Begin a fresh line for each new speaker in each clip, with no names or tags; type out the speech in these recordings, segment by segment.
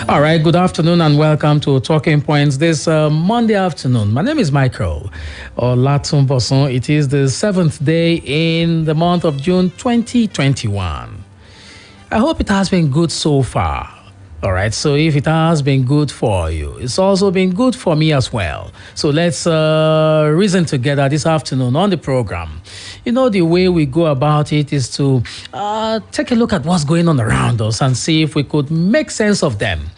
All right, good afternoon and welcome to Talking Points this Monday afternoon. My name is Michael Olatunbosun. It is the 7th day in the month of June 2021. I hope it has been good so far. All right, so if it has been good for you, it's also been good for me as well. So let's reason together this afternoon on the program. You know, the way we go about it is to take a look at what's going on around us and see if we could make sense of them.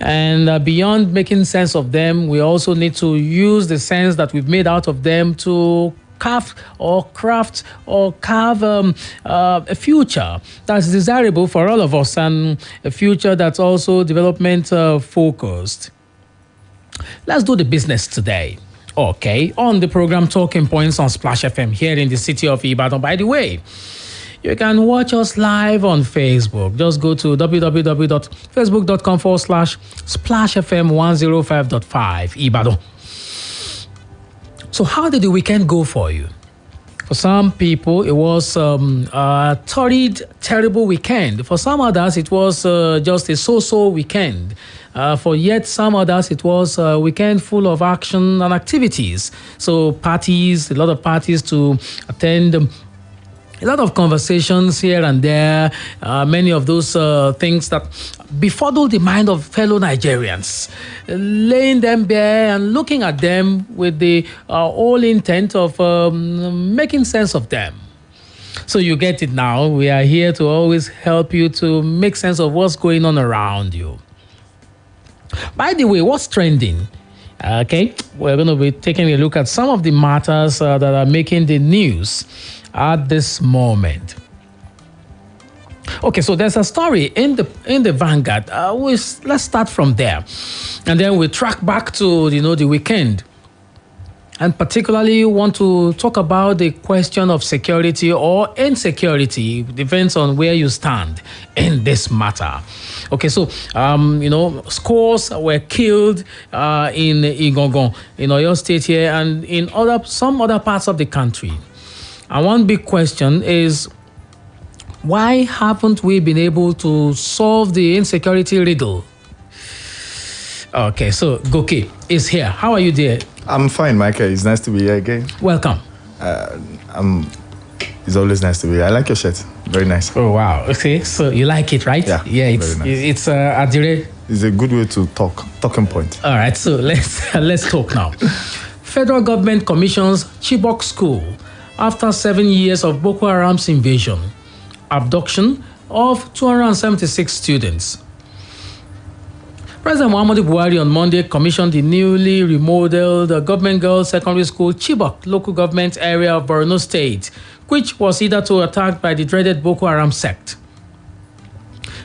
And beyond making sense of them, we also need to use the sense that we've made out of them to carve a future that's desirable for all of us and a future that's also development focused. Let's do the business today. Okay, on the program Talking Points on Splash FM here in the city of Ibadan. By the way, you can watch us live on Facebook. Just go to www.facebook.com/SplashFM105.5 Ibadan. So how did the weekend go for you? For some people, it was a torrid, terrible weekend. For some others, it was just a so-so weekend. For yet some others, it was a weekend full of action and activities. So parties, a lot of parties to attend, a lot of conversations here and there, many of those things that befuddle the mind of fellow Nigerians, laying them bare and looking at them with the whole intent of making sense of them. So you get it now. We are here to always help you to make sense of what's going on around you. By the way, what's trending? Okay, we're going to be taking a look at some of the matters that are making the news at this moment. Okay, so there's a story in the Vanguard. Let's start from there, and then we'll track back to the weekend, and particularly want to talk about the question of security or insecurity. Depends on where you stand in this matter. Okay, so scores were killed in Ibadan, in Oyo State here, and in some other parts of the country. And one big question is, why haven't we been able to solve the insecurity riddle? Okay, so Goke is here. How are you, dear?
I'm fine, Michael. It's nice to be here again.
Welcome.
It's always nice to be here. I like your shirt. Very nice.
Oh, wow. Okay, so you like it, right?
Yeah,
it's
very nice.
It's Adire.
It's a good way to talking point.
All right, so let's talk now. Federal government commissions Chibok School after 7 years of Boko Haram's invasion, abduction of 276 students. President Muhammadu Buhari on Monday commissioned the newly remodeled Government Girls Secondary School Chibok local government area of Borno State, which was hitherto attacked by the dreaded Boko Haram sect.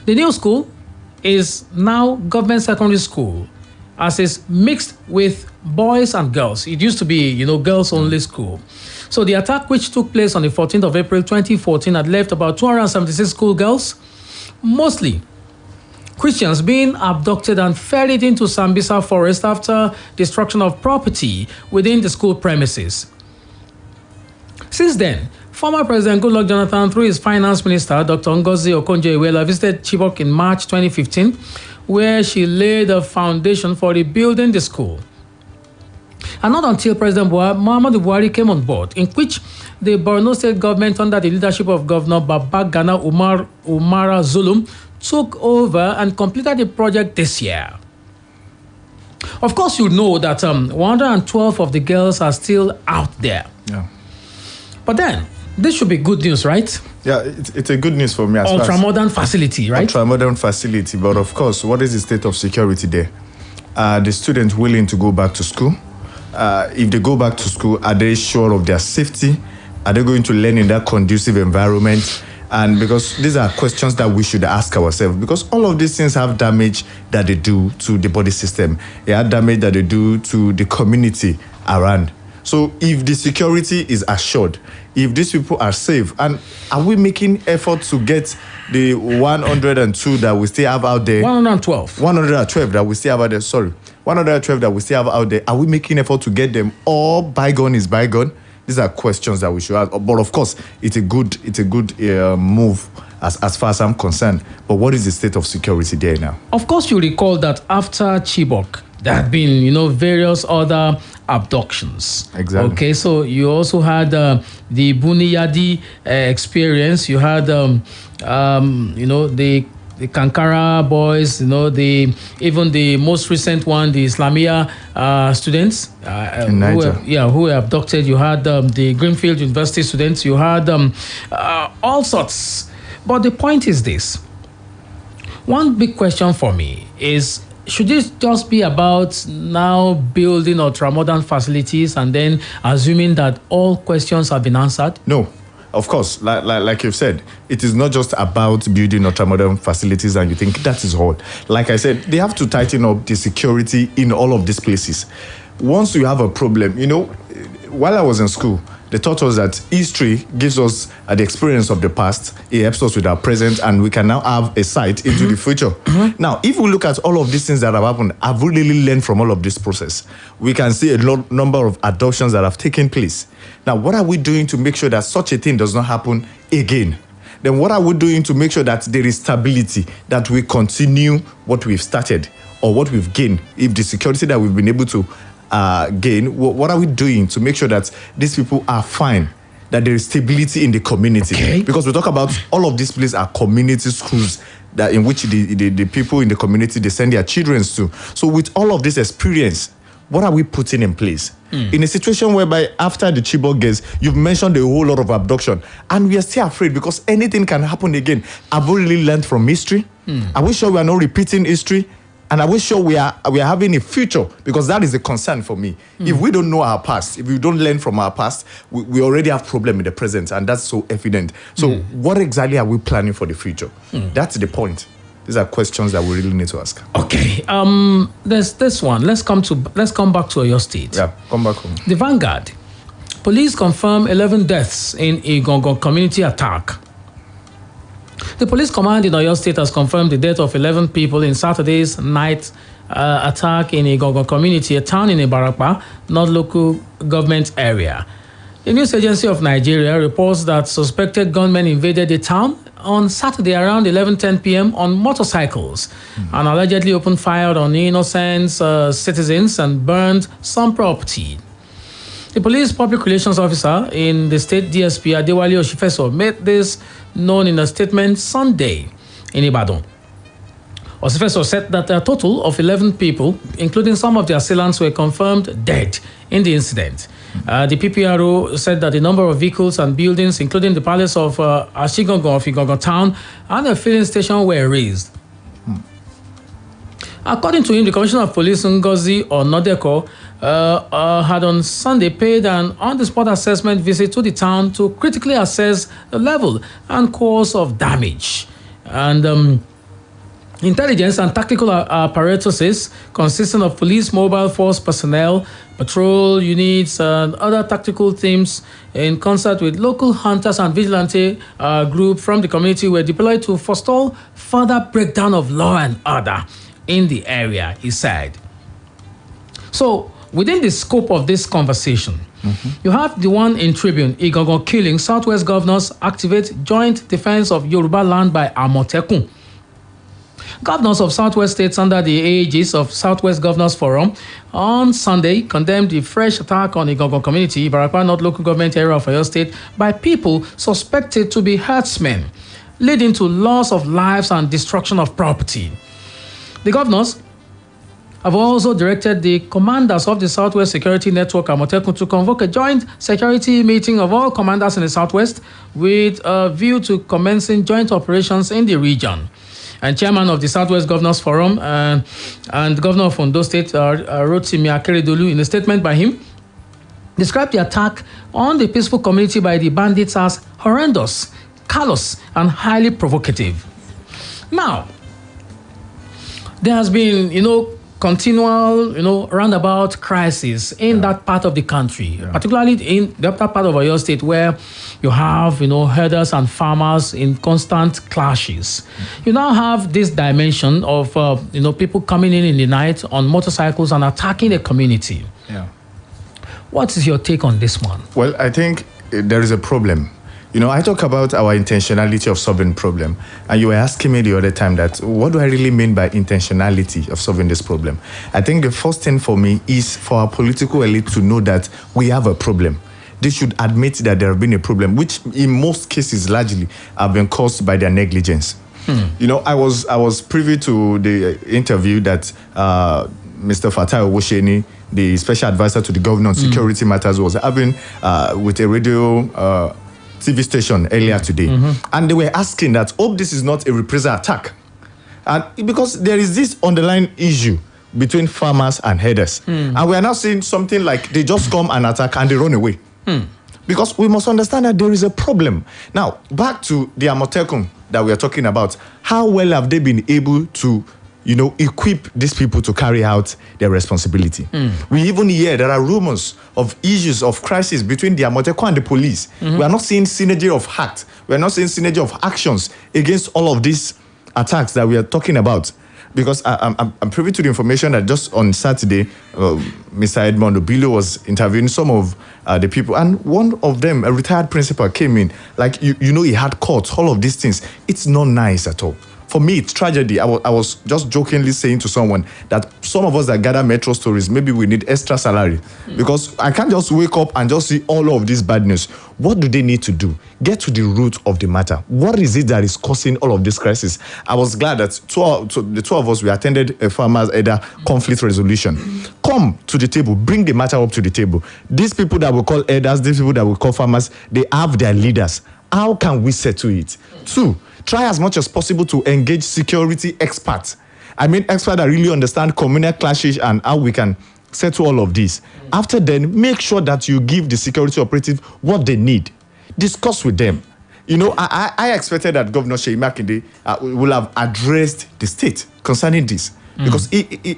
The new school is now government secondary school, as is mixed with boys and girls. It used to be, girls only school. So the attack, which took place on the 14th of April 2014, had left about 276 schoolgirls, mostly Christians, being abducted and ferried into Sambisa forest after destruction of property within the school premises. Since then, former President Goodluck Jonathan, through his finance minister, Dr. Ngozi Okonjo-Iweala, visited Chibok in March 2015, where she laid a foundation for rebuilding the school. And not until President Muhammadu Buhari came on board, in which the Borno State government, under the leadership of Governor Babagana Umara Zulum, took over and completed the project this year. Of course, you know that 112 of the girls are still out there.
Yeah.
But then, this should be good news, right?
Yeah, it's a good news for me.
Ultra-modern facility, right?
Ultra-modern facility. But of course, what is the state of security there? Are the students willing to go back to school? If they go back to school, are they sure of their safety? Are they going to learn in that conducive environment? And because these are questions that we should ask ourselves, because all of these things have damage that they do to the body system. They have damage that they do to the community around. So if the security is assured, if these people are safe, and are we making effort to get the 102 that we still have out there?
112.
112 that we still have out there, 112 that we still have out there. Are we making effort to get them, or bygone is bygone? These are questions that we should ask. But of course, it's a good move as far as I'm concerned. But what is the state of security there now?
Of course, you recall that after Chibok, there had been, various other abductions.
Exactly.
Okay, so you also had the Buniyadi experience. You had, the Kankara boys. Even the most recent one, the Islamia students
in Niger.
who were abducted. You had the Greenfield University students. You had all sorts. But the point is this. One big question for me is, should this just be about now building ultra-modern facilities and then assuming that all questions have been answered?
No. Of course, like you've said, it is not just about building ultra-modern facilities and you think that is all. Like I said, they have to tighten up the security in all of these places. Once you have a problem, while I was in school, they taught us that history gives us the experience of the past. It helps us with our present, and we can now have a sight into the future. Now, if we look at all of these things that have happened, have we really learned from all of this process? We can see a number of adoptions that have taken place. Now, what are we doing to make sure that such a thing does not happen again? Then what are we doing to make sure that there is stability, that we continue what we've started or what we've gained? If the security that we've been able to gain, what are we doing to make sure that these people are fine, that there is stability in the community?
Okay.
Because we talk about all of these places are community schools that in which the people in the community, they send their children to. So with all of this experience, what are we putting in place? In a situation whereby after the Chibok case, you've mentioned a whole lot of abduction, and we are still afraid because anything can happen again. Have we really learned from history? Are we sure we are not repeating history? And are we sure we are having a future? Because that is a concern for me. If we don't know our past, if we don't learn from our past, we already have problem in the present, and that's so evident. So what exactly are we planning for the future? That's the point. These are questions that we really need to ask.
Okay. There's this one. Let's come back to Oyo State.
Yeah, come back home.
The Vanguard. Police confirm 11 deaths in Igongon community attack. The police command in Oyo State has confirmed the death of 11 people in Saturday's night attack in Igongon community, a town in Ibadan, not local government area. The news agency of Nigeria reports that suspected gunmen invaded the town on Saturday around 11:10 p.m. on motorcycles and allegedly opened fire on innocent citizens and burned some property. The police public relations officer in the state DSP, Adewale Oshifeso, made this known in a statement Sunday in Ibadan. Oshifeso said that a total of 11 people, including some of the assailants, were confirmed dead in the incident. The PPRO said that the number of vehicles and buildings, including the palace of Ashigongo of Igongo town and a filling station, were razed. According to him, the Commissioner of Police, Ngozi Onodeko, had on Sunday paid an on-the-spot assessment visit to the town to critically assess the level and course of damage. And intelligence and tactical apparatuses consisting of police mobile force personnel, patrol units, and other tactical teams in concert with local hunters and vigilante group from the community were deployed to forestall further breakdown of law and order in the area, he said. So, within the scope of this conversation, you have the one in Tribune, Igongon killing, Southwest governors activate joint defense of Yoruba land by Amotekun. Governors of Southwest states under the aegis of Southwest Governors Forum on Sunday condemned the fresh attack on Igongon community, Ibarapa North local government area of Oyo State, by people suspected to be herdsmen, leading to loss of lives and destruction of property. The governors have also directed the commanders of the Southwest Security Network, Amotekun, to convoke a joint security meeting of all commanders in the Southwest with a view to commencing joint operations in the region. And chairman of the Southwest Governors Forum and governor of Ondo State, Rotimi Akeredolu, in a statement by him, described the attack on the peaceful community by the bandits as horrendous, callous, and highly provocative. Now, there has been, continual, roundabout crisis in that part of the country, particularly in that part of Oyo State where you have, herders and farmers in constant clashes. You now have this dimension of, people coming in the night on motorcycles and attacking the community.
Yeah.
What is your take on this one?
Well, I think there is a problem. I talk about our intentionality of solving problem. And you were asking me the other time that, what do I really mean by intentionality of solving this problem? I think the first thing for me is for our political elite to know that we have a problem. They should admit that there have been a problem, which in most cases largely have been caused by their negligence. I was privy to the interview that Mr. Fatai Owosheni, the special advisor to the governor on security matters, was having with a radio TV station earlier today. And they were asking that, hope this is not a reprisal attack. And because there is this underlying issue between farmers and herders. And we are now seeing something like they just come and attack and they run away. Because we must understand that there is a problem. Now, back to the Amotekun that we are talking about. How well have they been able to equip these people to carry out their responsibility? We even hear there are rumors of issues of crisis between the Amotekun and the police. We are not seeing synergy of act. We are not seeing synergy of actions against all of these attacks that we are talking about. Because I'm privy to the information that just on Saturday, Mr. Edmond Obilo was interviewing some of the people, and one of them, a retired principal, came in, like, he had courts, all of these things. It's not nice at all. For me, it's tragedy. I was just jokingly saying to someone that some of us that gather Metro Stories, maybe we need extra salary. Because I can't just wake up and just see all of this bad news. What do they need to do? Get to the root of the matter. What is it that is causing all of this crisis? I was glad that the two of us, we attended a farmers' elder conflict resolution. Come to the table, bring the matter up to the table. These people that we call elders, these people that we call farmers, they have their leaders. How can we settle it? 2, try as much as possible to engage security experts. I mean, experts that really understand communal clashes and how we can settle all of this. After then, make sure that you give the security operative what they need. Discuss with them. I expected that Governor Seyi Makinde will have addressed the state concerning this. Because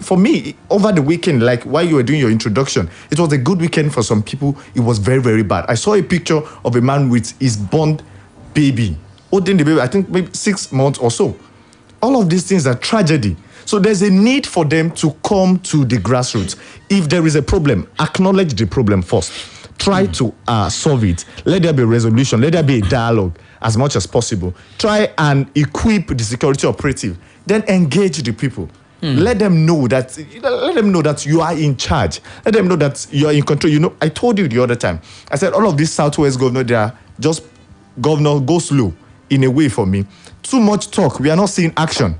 for me, over the weekend, like while you were doing your introduction, it was a good weekend for some people. It was very, very bad. I saw a picture of a man with his born baby, holding the baby, I think maybe 6 months or so. All of these things are tragedy. So there's a need for them to come to the grassroots. If there is a problem, acknowledge the problem first. Try to solve it. Let there be a resolution. Let there be a dialogue as much as possible. Try and equip the security operative. Then engage the people. Let them know that you are in charge. Let them know that you are in control. I told you the other time. I said all of these Southwest governor, they are just governor go slow in a way for me. Too much talk. We are not seeing action.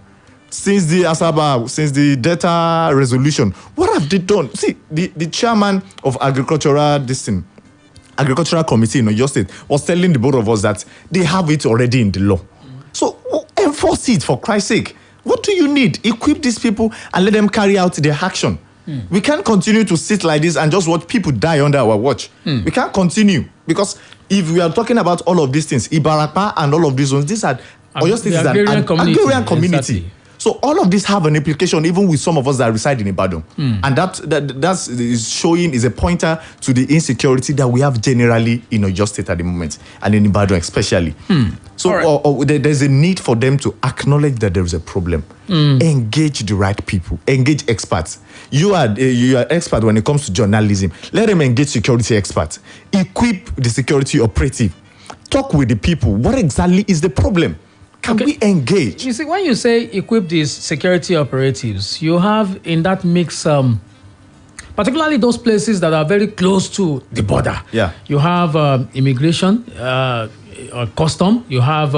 Since the Asaba, since the data resolution, what have they done? See, the chairman of agricultural committee in Oyo State was telling the both of us that they have it already in the law. So enforce it, for Christ's sake. What do you need? Equip these people and let them carry out their action. We can't continue to sit like this and just watch people die under our watch. We can't continue, because if we are talking about all of these things, Ibarapa and all of these ones, these are Oyo State is an agrarian community. Exactly. So all of this have an implication even with some of us that reside in Ibadan. And that is showing, is a pointer to the insecurity that we have generally in Oyo State at the moment, and in Ibadan especially. So there's a need for them to acknowledge that there is a problem. Engage the right people. Engage experts. You are expert when it comes to journalism. Let them engage security experts. Equip the security operative. Talk with the people. What exactly is the problem? Can we engage?
You see, when you say equip these security operatives, you have in that mix, particularly those places that are very close to the border.
Yeah.
You have immigration, custom. You have,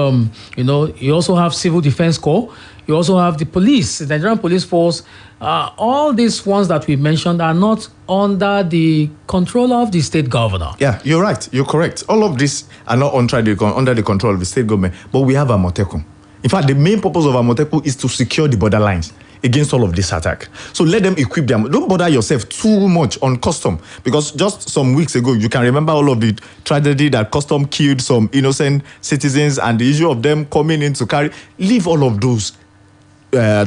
you also have civil defense corps. You also have the police, the Nigerian police force. All these ones that we mentioned are not under the control of the state governor.
Yeah, you're right. You're correct. All of these are not under the control of the state government, but we have Amotekun. In fact, the main purpose of Amotekun is to secure the borderlines against all of this attack. So let them equip them. Don't bother yourself too much on custom, because just some weeks ago, you can remember all of the tragedy that custom killed some innocent citizens and the issue of them coming in to carry. Leave all of those.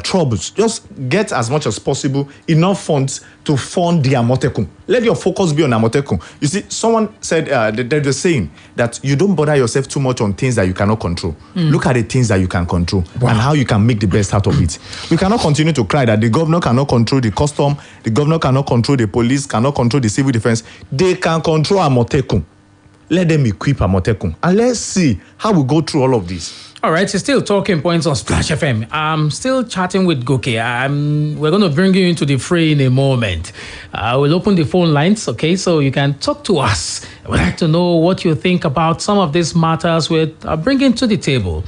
troubles. Just get as much as possible enough funds to fund the Amotekun. Let your focus be on Amotekun. You see, someone said there's a saying that you don't bother yourself too much on things that you cannot control. Look at the things that you can control and how you can make the best out of it. We cannot continue to cry that the governor cannot control the custom, the governor cannot control the police, cannot control the civil defense. They can control Amotekun. Let them equip Amotekun. And let's see how we go through all of this.
All right, it's still talking points on Splash FM. I'm still chatting with Goke. We're going to bring you into the fray in a moment. We'll open the phone lines, okay, so you can talk to us. We'd like to know what you think about some of these matters we're bringing to the table.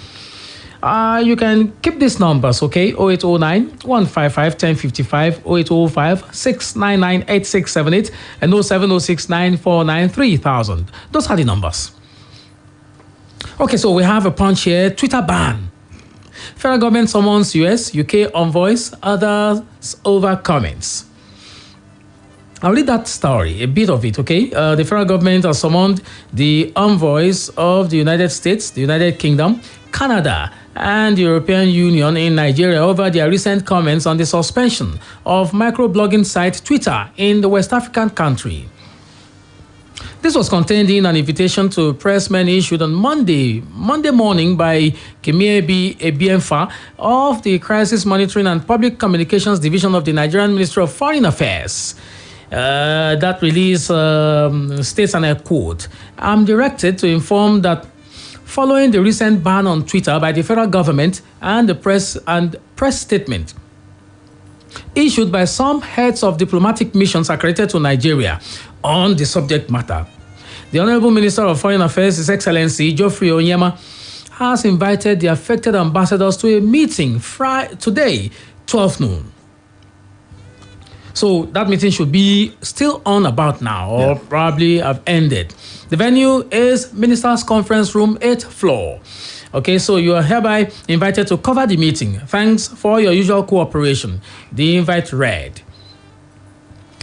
You can keep these numbers, okay? 0809 155 1055, 0805 699 8678, and 07069 949 3000. Those are the numbers. Okay, so we have a punch here. Twitter ban. Federal government summons US, UK envoys, others over comments. I'll read that story, a bit of it, okay? The federal government has summoned the envoys of the United States, the United Kingdom, Canada, and the European Union in Nigeria over their recent comments on the suspension of microblogging site Twitter in the West African country. This was contained in an invitation to pressmen issued on Monday morning by Kemie Ebiemfa of the Crisis Monitoring and Public Communications Division of the Nigerian Ministry of Foreign Affairs. That release states, and I quote, "I'm directed to inform that following the recent ban on Twitter by the federal government and the press statement issued by some heads of diplomatic missions accredited to Nigeria on the subject matter, the Honorable Minister of Foreign Affairs, His Excellency Geoffrey Onyema, has invited the affected ambassadors to a meeting today, 12 noon. So that meeting should be still on about now, or probably have ended. The venue is Ministers' Conference Room, 8th floor. Okay, so you are hereby invited to cover the meeting. Thanks for your usual cooperation. The invite read.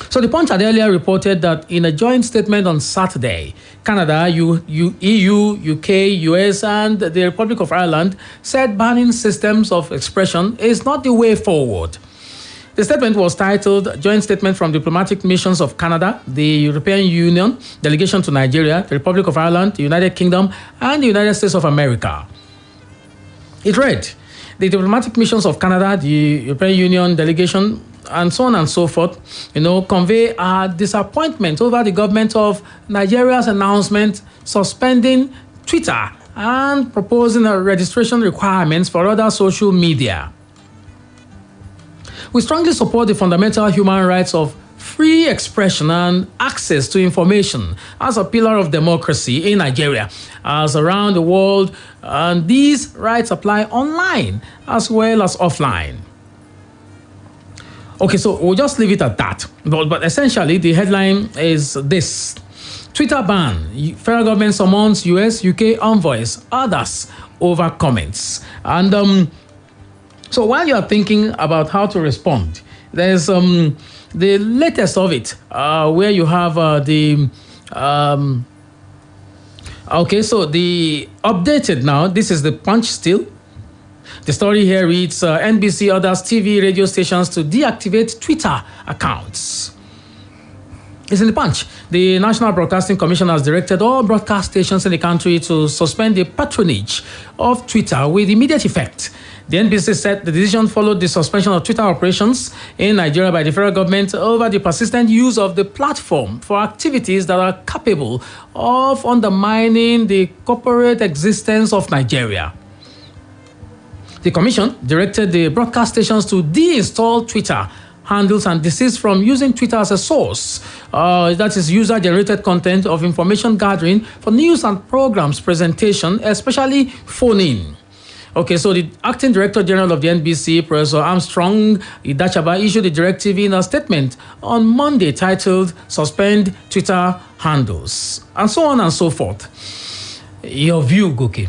So the Punch had earlier reported that in a joint statement on Saturday, Canada, EU, UK, US, and the Republic of Ireland said banning systems of expression is not the way forward. The statement was titled Joint Statement from Diplomatic Missions of Canada, the European Union, Delegation to Nigeria, the Republic of Ireland, the United Kingdom, and the United States of America. It read, the diplomatic missions of Canada, the European Union delegation, and so on and so forth, convey our disappointment over the government of Nigeria's announcement suspending Twitter and proposing registration requirements for other social media. We strongly support the fundamental human rights of free expression and access to information as a pillar of democracy in Nigeria, as around the world, and these rights apply online as well as offline. Okay, so we'll just leave it at that. But essentially, the headline is this. Twitter ban. Federal government summons US, UK envoys, others over comments. And so while you are thinking about how to respond, there's the latest of it, where you have okay, so the updated now, this is the Punch still. The story here reads, NBC orders TV radio stations to deactivate Twitter accounts. It's in the Punch. The National Broadcasting Commission has directed all broadcast stations in the country to suspend the patronage of Twitter with immediate effect. The NBC said the decision followed the suspension of Twitter operations in Nigeria by the federal government over the persistent use of the platform for activities that are capable of undermining the corporate existence of Nigeria. The commission directed the broadcast stations to deinstall Twitter handles and desist from using Twitter as a source, that is user-generated content of information gathering for news and programs presentation, especially phone-in. Okay, so the acting director general of the NBC, Professor Armstrong Idachaba, issued a directive in a statement on Monday titled Suspend Twitter Handles, and so on and so forth. Your view, Goke?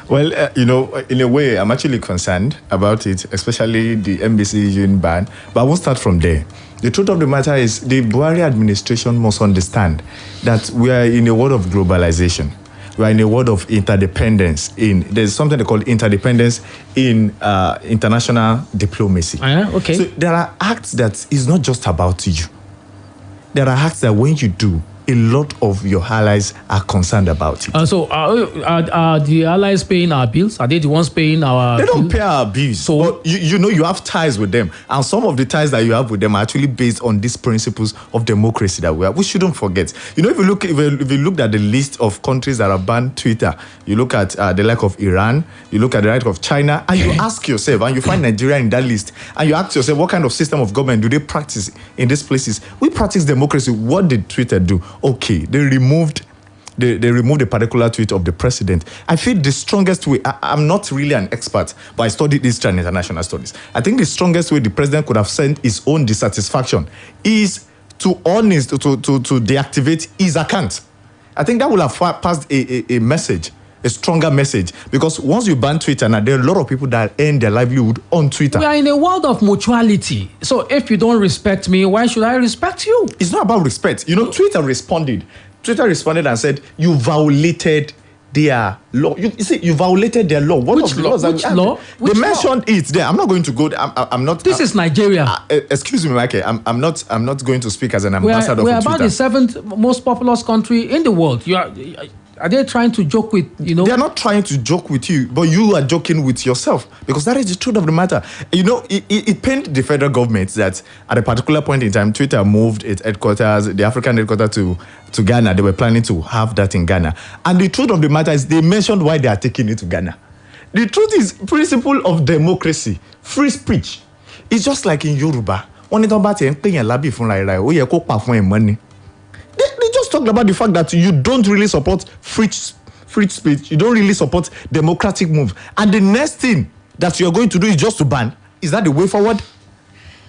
Well, in a way, I'm actually concerned about it, especially the NBC issuing ban. But I won't start from there. The truth of the matter is the Buhari administration must understand that we are in a world of globalization. we are in a world of interdependence. There's something they call interdependence in international diplomacy.
Okay.
So there are acts that is not just about you. There are acts that when you do, a lot of your allies are concerned about it.
So are the allies paying our bills? Are they the ones paying our
They don't
bills?
pay our bills. So but you have ties with them. And some of the ties that you have with them are actually based on these principles of democracy that we have. We shouldn't forget. If you look at the list of countries that have banned Twitter, you look at the like of Iran, you look at the like of China, and you ask yourself, and you find Nigeria in that list, and you ask yourself, what kind of system of government do they practice in these places? We practice democracy. What did Twitter do? Okay, they removed a particular tweet of the president. I feel the strongest way, I'm not really an expert, but I studied Eastern and international studies. I think the strongest way the president could have sent his own dissatisfaction is to deactivate his account. I think that would have passed a message, a stronger message, because once you ban Twitter, now there are a lot of people that earn their livelihood on Twitter.
We are in a world of mutuality. So if you don't respect me, why should I respect you?
It's not about respect. Twitter responded. And said, you violated their law. You violated their law.
Which law?
They mentioned it there. I'm not going to go there. I'm not.
This is Nigeria.
Excuse me, Michael. I'm not going to speak as an ambassador for Twitter.
We're about the 7th most populous country in the world. Are they trying to joke with,
They are not trying to joke with you, but you are joking with yourself, because that is the truth of the matter. It pained the federal government that at a particular point in time, Twitter moved its headquarters, the African headquarters, to Ghana. They were planning to have that in Ghana. And the truth of the matter is they mentioned why they are taking it to Ghana. The truth is principle of democracy, free speech. It's just like in Yoruba. They just talked about the fact that you don't really support free speech. You don't really support democratic move. And the next thing that you're going to do is just to ban. Is that the way forward?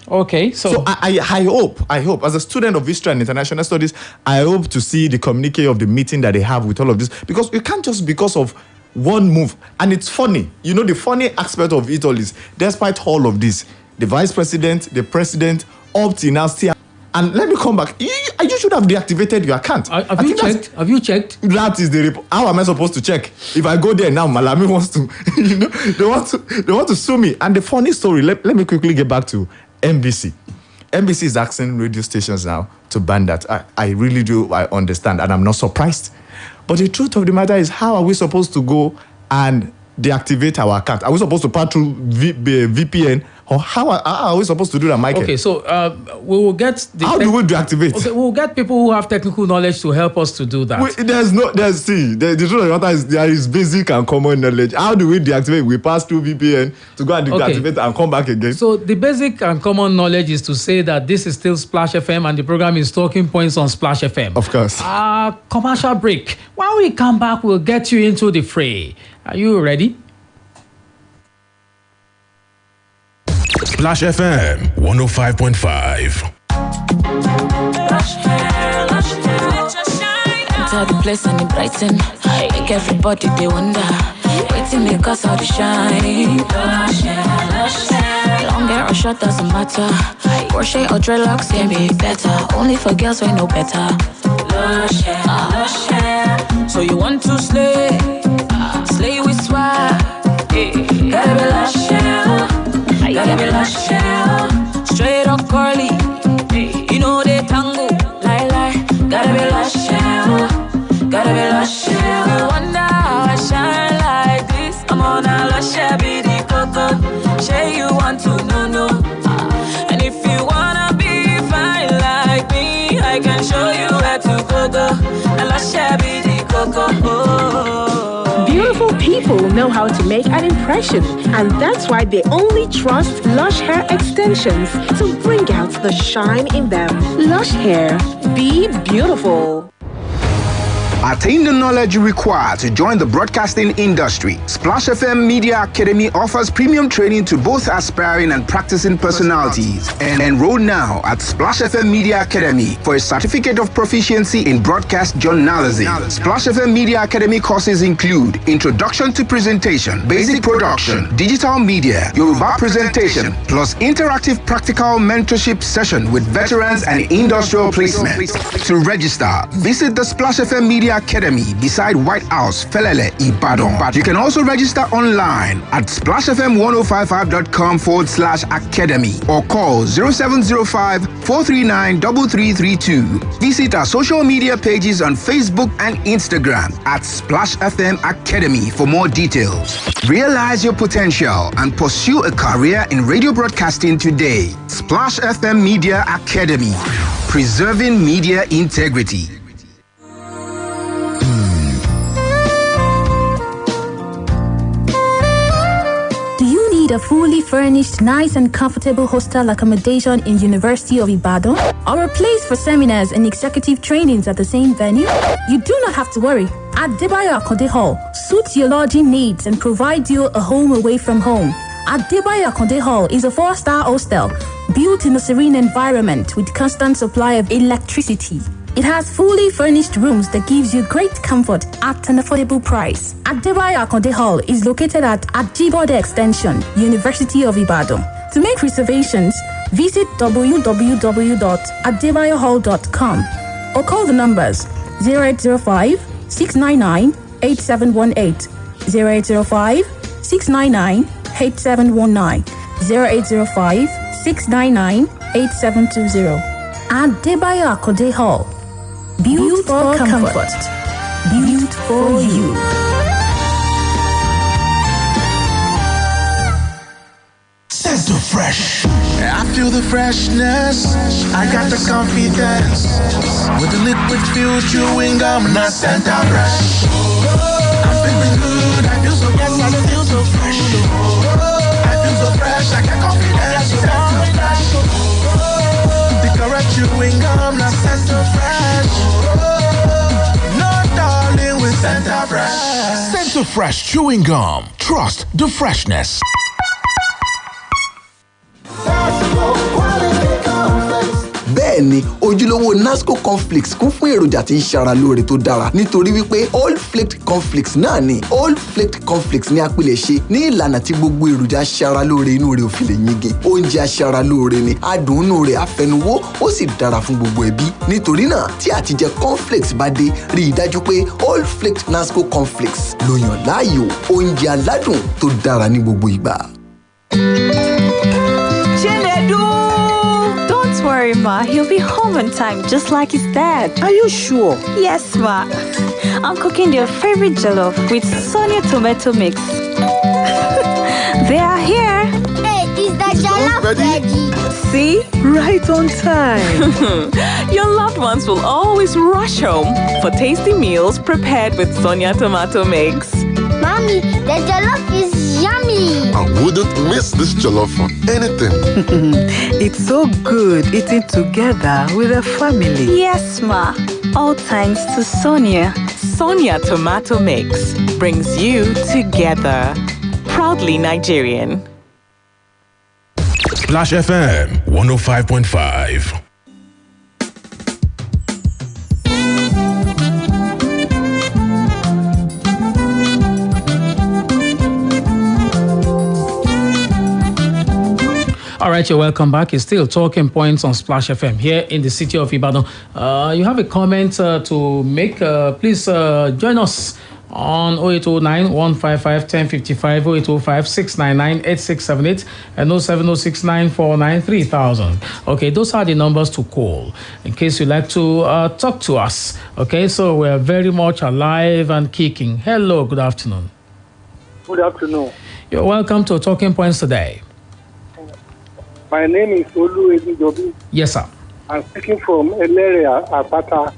Okay, so
I hope, as a student of history and international studies, I hope to see the communique of the meeting that they have with all of this, because you can't just because of one move. And it's funny. The funny aspect of it all is, despite all of this, the vice president, the president, up to now still. And let me come back. You should have deactivated your account.
Have you checked?
That is the report. How am I supposed to check? If I go there now, Malami wants to, they want to sue me. And the funny story, let me quickly get back to NBC. NBC is asking radio stations now to ban that. I really do. I understand, and I'm not surprised. But the truth of the matter is, how are we supposed to go and deactivate our account? Are we supposed to pass through VPN? Or how are we supposed to do that, Michael?
Okay, so we will get...
How do we deactivate?
Okay, we'll get people who have technical knowledge to help us to do that.
The truth of the matter is there is basic and common knowledge. How do we deactivate? We pass through VPN to go and deactivate and come back again.
So the basic and common knowledge is to say that this is still Splash FM and the program is Talking Points on Splash FM.
Of course.
Commercial break. When we come back, we'll get you into the fray. Are you ready?
Splash FM 105.5.
Enter the place and it brighten. Make everybody they wonder. Waiting make us all the shine. Lush hair. Long hair or short doesn't matter. Crochet or dreadlocks can be better. Only for girls we know better. Lush hair. So you want to slay? Slay with swag. Gotta be lush hair. Gotta be lush hair. Straight or curly. They tango. Lie. Gotta be lush hair. Gotta be lush hair. You wonder how I shine like this. I'm on a lush hair, be the coco. Say you want to know. And if you wanna be fine like me, I can show you where to go. A lush hair, be the coco.
Beautiful people know how to make an impression, and that's why they only trust Lush Hair Extensions to bring out the shine in them. Lush Hair, be beautiful.
Attain the knowledge you require to join the broadcasting industry. Splash FM Media Academy offers premium training to both aspiring and practicing personalities. And enroll now at Splash FM Media Academy for a certificate of proficiency in broadcast journalism. Splash FM Media Academy courses include Introduction to Presentation, Basic Production, Digital Media, Yoruba Presentation, plus interactive practical mentorship session with veterans and industrial placement. To register, visit the Splash FM Media Media Academy beside White House, Felele, Ibadan. You can also register online at splashfm1055.com/academy or call 0705 439 3332. Visit our social media pages on Facebook and Instagram at Splash FM Academy for more details. Realize your potential and pursue a career in radio broadcasting today. Splash FM Media Academy, preserving media integrity.
A fully furnished, nice and comfortable hostel accommodation in University of Ibadan, or a place for seminars and executive trainings at the same venue? You do not have to worry. Adebayo Akonde Hall suits your lodging needs and provides you a home away from home. Adebayo Akonde Hall is a 4-star hostel built in a serene environment with constant supply of electricity. It has fully furnished rooms that gives you great comfort at an affordable price. Adebayo Akonde Hall is located at Ajibode Extension, University of Ibadan. To make reservations, visit www.adebayohall.com or call the numbers 0805 699 8718, 0805 699 8719, 0805 699 8720. Adebayo Akonde Hall. Built for comfort. Built for you.
Sense of fresh. I feel the freshness. I got the confidence. With the liquid fuel chewing gum, not scent of fresh. I'm feeling good. I feel so good. I feel so fresh. I feel so fresh. I got confidence. Sense of fresh. The correct chewing gum, not scent of fresh. No darling with scent of fresh.
Scent of fresh chewing gum. Trust the freshness.
Bẹ́ẹ̀ni, ojúlówó Nasco cornflakes kún fún èròjà tí ń ṣara lóore tó dára nítorí wípé all flaked cornflakes náà ni. All flaked cornflakes ní apilẹ̀ṣe ní ìlànà tí gbogbo èròjà ṣara lóore inú rẹ̀ ò fi lè yingin. Oúnjẹ aṣara lóore ni, adùn inú rẹ̀ afẹnuwó, ó sì dára fún gbogbo ẹbí. Nítorí náà, tí àtijẹ cornflakes bá dé, rí i dájú pé all flaked Nasco cornflakes ló yàn láàyò. Oúnjẹ aládùn tó dára ní gbogbo ìgbà.
Don't worry, Ma. He'll be home on time, just like his dad.
Are you sure?
Yes, Ma. I'm cooking their favorite jollof with Sonia tomato mix. They are here.
Hey, is the jollof ready?
See? Right on time.
Your loved ones will always rush home for tasty meals prepared with Sonia tomato mix.
Mommy, the jollof is yummy.
I wouldn't miss this jollof for anything.
It's so good eating together with a family.
Yes, Ma. All thanks to Sonia.
Sonia tomato mix brings you together. Proudly Nigerian.
Splash FM 105.5.
All right, you're welcome back. It's still Talking Points on Splash FM here in the city of Ibadan. You have a comment to make, please join us on 0809 155 1055, 0805 699 8678, and 07069 499 3000. Okay, those are the numbers to call in case you'd like to talk to us. Okay, so we're very much alive and kicking. Hello, good afternoon.
Good afternoon.
You're welcome to Talking Points today.
My name is Olatunbosun.
Yes, sir.
I'm speaking from Elere Apata.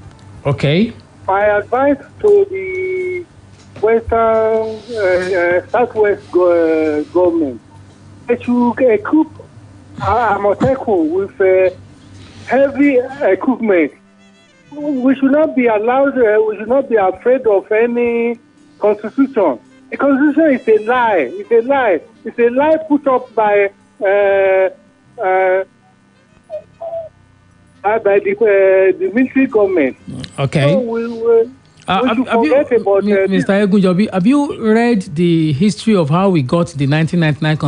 Okay.
My advice to the Western, Southwest government, they should equip Amotekun with heavy equipment. We should not be allowed, we should not be afraid of any constitution. The constitution is a lie. It's a lie. It's a lie put up by the military government.
Okay.
So we should forget about
Mr. Egunjobi, have you read the history of how we got the 1999 Constitution?